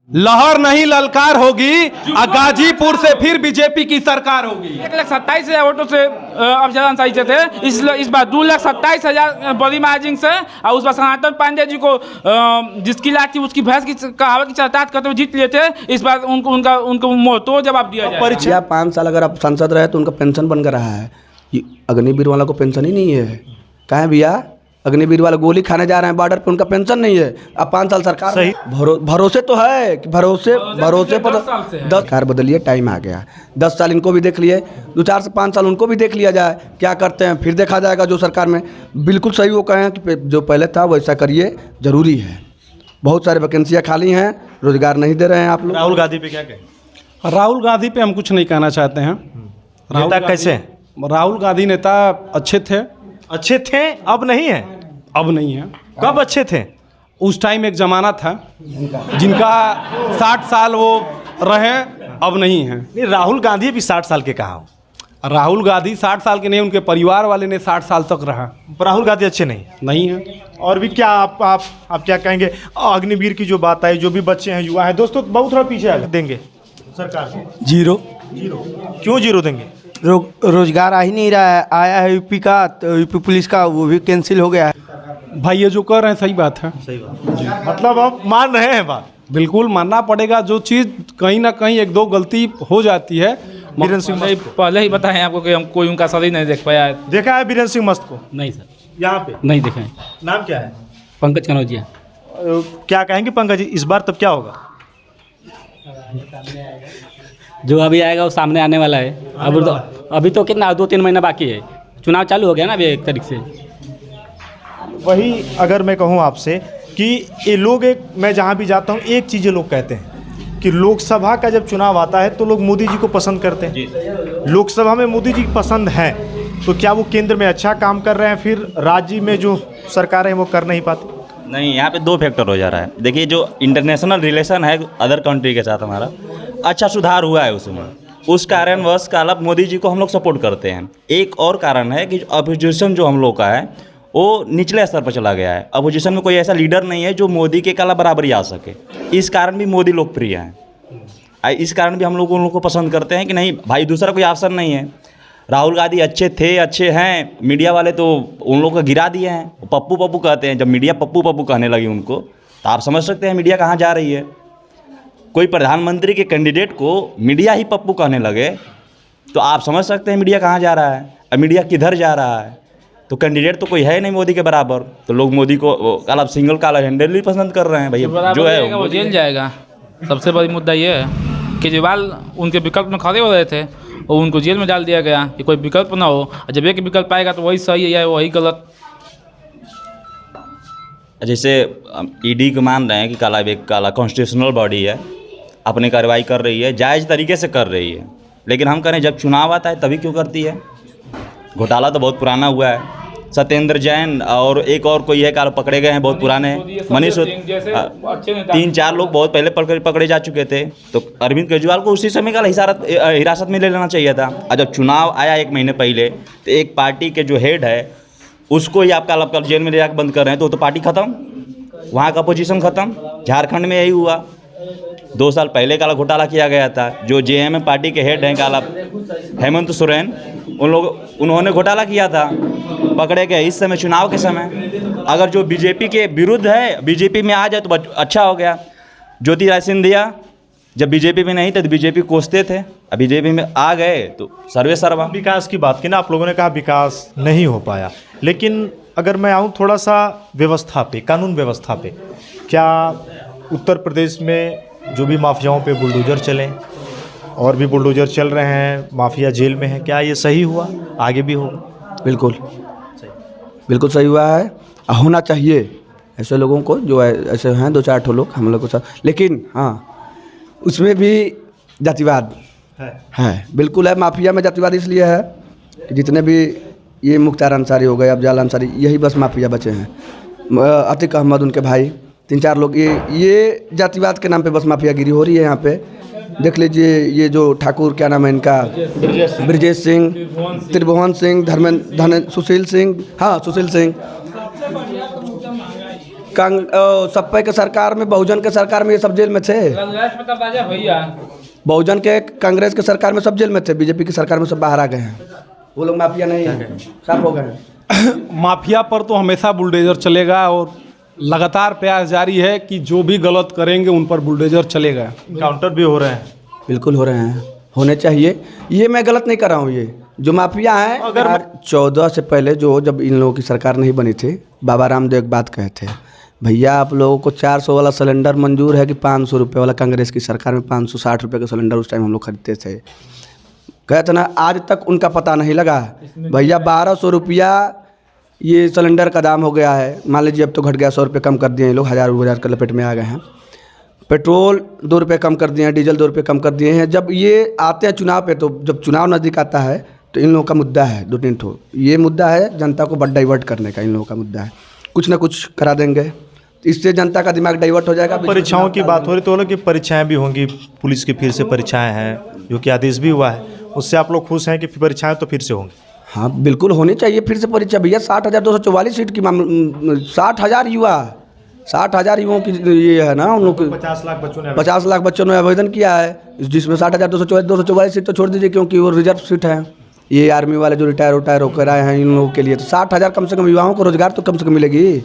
लहर नहीं ललकार होगी, गाजीपुर से फिर बीजेपी की सरकार होगी। 1,27,000 वोटों से अफजल अंसारी से थे, इस बार 2,27,000 बड़ी मार्जिन से, और उस बार सनातन पांडे जी को जिसकी लाख थी उसकी भैंस की कहावत की चरतात करते हुए जीत लिए थे। इस बार उनको मुंहतोड़ जवाब दिया जाए। परीक्षा 5 साल अगर आप सांसद रहे तो उनका पेंशन बन कर रहा है। अग्निवीर वाला को पेंशन ही नहीं है। कहाँ है भैया? अग्निवीर वाला गोली खाने जा रहे हैं बॉर्डर पे, उनका पेंशन नहीं है। अब 5 साल सरकार सही भरोसे तो है कि भरोसे पर 10 कार बदलिए, टाइम आ गया। 10 साल इनको भी देख लिए, 2-4 से 5 साल उनको भी देख लिया जाए क्या करते हैं, फिर देखा जाएगा। जो सरकार में बिल्कुल सही वो कहें कि जो पहले था वैसा करिए, ज़रूरी है। बहुत सारे वैकेंसियाँ खाली हैं, रोजगार नहीं दे रहे हैं आप लोग। राहुल गांधी पे क्या कहें? राहुल गांधी पे हम कुछ नहीं कहना चाहते हैं। नेता कैसे? राहुल गांधी नेता अच्छे थे, अच्छे थे, अब नहीं है। अब नहीं है। कब अच्छे थे? उस टाइम एक ज़माना था जिनका 60 साल वो रहे, अब नहीं है। नहीं, राहुल गांधी भी 60 साल के कहा हो। राहुल गांधी 60 साल के नहीं, उनके परिवार वाले ने 60 साल तक रहा। राहुल गांधी अच्छे नहीं है। और भी क्या आप क्या कहेंगे? अग्निवीर की जो बात आई, जो भी बच्चे हैं, युवा हैं, दोस्तों बहुत थोड़ा पीछे आ देंगे सरकार को। जीरो। क्यों जीरो देंगे? रोजगार आ ही नहीं रहा है। आया है यूपी का, तो यूपी पुलिस का वो भी कैंसिल हो गया है। भाई ये जो कर रहे हैं सही बात है। सही बात, मतलब आप मान रहे हैं बात? बिल्कुल मानना पड़ेगा। जो चीज़ कहीं ना कहीं 1-2 गलती हो जाती है। बीरेन सिंह मस्त को पहले ही बताएं आपको कि हम कोई उनका शरीर नहीं देख पाया है। देखा है बीरेन सिंह मस्त को? नहीं सर, यहाँ पे नहीं देखे। नाम क्या है? पंकज कनौजिया। क्या कहेंगे पंकज जी, इस बार तब क्या होगा? जो अभी आएगा वो सामने आने वाला है। अभी तो कितना 2-3 महीना बाकी है, चुनाव चालू हो गया ना अभी 1 तारीख से। वही अगर मैं कहूँ आपसे कि ये लोग मैं जहाँ भी जाता हूँ एक चीज़ लोग कहते हैं कि लोकसभा का जब चुनाव आता है तो लोग मोदी जी को पसंद करते हैं। लोकसभा में मोदी जी पसंद हैं, तो क्या वो केंद्र में अच्छा काम कर रहे हैं, फिर राज्य में जो सरकार है वो कर नहीं पाती? नहीं, यहाँ पे 2 फैक्टर हो जा रहा है। देखिए, जो इंटरनेशनल रिलेशन है अदर कंट्री के साथ हमारा अच्छा सुधार हुआ है उसमें, उस कारणवश कालब मोदी जी को हम लोग सपोर्ट करते हैं। एक और कारण है कि अपोजिशन जो हम लोग का है वो निचले स्तर पर चला गया है। अपोजिशन में कोई ऐसा लीडर नहीं है जो मोदी के काला बराबरी आ सके। इस कारण भी मोदी लोकप्रिय हैं। इस कारण भी हम लोग उन लोग को पसंद करते हैं कि नहीं भाई, दूसरा कोई ऑप्शन नहीं है। राहुल गांधी अच्छे थे, अच्छे हैं, मीडिया वाले तो उन लोगों को गिरा दिए हैं। पप्पू पप्पू कहते हैं। जब मीडिया पप्पू पप्पू कहने लगी उनको, तो आप समझ सकते हैं मीडिया कहाँ जा रही है। कोई प्रधानमंत्री के कैंडिडेट को मीडिया ही पप्पू कहने लगे तो आप समझ सकते हैं मीडिया कहाँ जा रहा है और मीडिया किधर जा रहा है। तो कैंडिडेट तो कोई है नहीं मोदी के बराबर, तो लोग मोदी को काला सिंगल काला हैंडल ही पसंद कर रहे हैं। भैया जो है वो जेल जाएगा। सबसे बड़ी मुद्दा ये है केजरीवाल उनके विकल्प में खड़े हो रहे थे और उनको जेल में डाल दिया गया कि कोई विकल्प ना हो। जब एक विकल्प आएगा तो वही सही है या वही गलत। जैसे ईडी को मान रहे हैं कि काला कॉन्स्टिट्यूशनल बॉडी है, अपनी कार्रवाई कर रही है, जायज़ तरीके से कर रही है। लेकिन हम करें जब चुनाव आता है तभी क्यों करती है? घोटाला तो बहुत पुराना हुआ है। सत्येंद्र जैन और एक और कोई है काल पकड़े गए हैं, बहुत पुराने हैं। मनीष 3-4 लोग बहुत पहले पकड़े जा चुके थे। तो अरविंद केजरीवाल को उसी समय का हिरासत में ले लेना चाहिए था। और जब चुनाव आया 1 महीने पहले, तो एक पार्टी के जो हेड है उसको ही आप कल जेल में ले जाकर बंद कर रहे हैं, तो पार्टी ख़त्म, वहाँ का अपोजिशन ख़त्म। झारखंड में यही हुआ। 2 साल पहले काला घोटाला किया गया था। जो जेएमएम पार्टी के हेड हैं काला हेमंत सोरेन, उन्होंने घोटाला किया था, पकड़े गए। इस समय चुनाव के समय अगर जो बीजेपी के विरुद्ध है बीजेपी में आ जाए तो अच्छा हो गया। ज्योतिरादित्य सिंधिया जब बीजेपी में नहीं थे तो बीजेपी कोसते थे, अब बीजेपी में आ गए तो सर्वे सर्वा। विकास की बात की ना, आप लोगों ने कहा विकास नहीं हो पाया, लेकिन अगर मैं आऊँ थोड़ा सा व्यवस्था पे, कानून व्यवस्था पे, क्या उत्तर प्रदेश में जो भी माफियाओं पे बुलडोजर चले और भी बुलडोजर चल रहे हैं, माफिया जेल में है, क्या ये सही हुआ? आगे भी होगा? बिल्कुल सही हुआ है। होना चाहिए ऐसे लोगों को जो ऐसे हैं 2-4 लोग हम लोग को साथ। लेकिन हाँ, उसमें भी जातिवाद है। बिल्कुल है। माफिया में जातिवाद इसलिए है कि जितने भी ये मुख्तार अंसारी हो गए, अफजल अंसारी, यही बस माफिया बचे हैं। अतीक अहमद उनके भाई, 3-4 लोग, ये जातिवाद के नाम पे बस माफियागिरी हो रही है यहाँ पे। देख लीजिए ये जो ठाकुर, क्या नाम है इनका, ब्रजेश सिंह, त्रिभुवन सिंह, सुशील सिंह, हाँ सुशील सिंह, सपा के सरकार में, बहुजन के सरकार में ये सब जेल में थे। भैया बहुजन के कांग्रेस के सरकार में सब जेल में थे, बीजेपी की सरकार में सब बाहर आ गए हैं। वो लोग माफिया नहीं है, सब हो गए हैं। माफिया पर तो हमेशा बुलडोजर चलेगा और लगातार प्रयास जारी है कि जो भी गलत करेंगे उन पर बुलडोजर चलेगा। काउंटर भी हो रहे हैं। बिल्कुल हो रहे हैं, होने चाहिए। ये मैं गलत नहीं कर रहा हूँ। ये जो माफिया हैं, अगर 14 से पहले जब इन लोगों की सरकार नहीं बनी थी, बाबा रामदेव एक बात कहे थे, भैया आप लोगों को 400 वाला सिलेंडर मंजूर है कि 500 रुपये वाला? कांग्रेस की सरकार में 560 रुपये का सिलेंडर उस टाइम हम लोग खरीदते थे। कहते ना, आज तक उनका पता नहीं लगा। भैया 1200 रुपया ये सिलेंडर का दाम हो गया है। मान लीजिए अब तो घट गया, 100 रुपये कम कर दिए हैं लोग, 1000 के लपेट में आ गए हैं। पेट्रोल 2 रुपये कम कर दिए हैं, डीजल 2 रुपये कम कर दिए हैं। जब ये आते हैं चुनाव पे, तो जब चुनाव नज़दीक आता है तो इन लोगों का मुद्दा है 2-3 ठो। ये मुद्दा है जनता को डाइवर्ट करने का, इन लोगों का मुद्दा है। कुछ ना कुछ करा देंगे, इससे जनता का दिमाग डाइवर्ट हो जाएगा। परीक्षाओं की बात हो रही तो कि परीक्षाएं भी होंगी, पुलिस की फिर से परीक्षाएं हैं, जो कि आदेश भी हुआ है, उससे आप लोग खुश हैं कि परीक्षाएं तो फिर से होंगी? हाँ बिल्कुल होनी चाहिए फिर से परीक्षा। भैया 60,244 सीट की 60,000 युवा, 60,000 युवाओं की ये है ना, उन लोग 50 लाख बच्चों ने आवेदन किया है, जिसमें 60,244 सीट तो छोड़ दीजिए, क्योंकि वो रिजर्व सीट है। ये आर्मी वाले जो रिटायर होकर आए हैं, इन लोगों के लिए तो 60,000 कम से कम युवाओं को रोजगार तो कम से कम मिलेगी।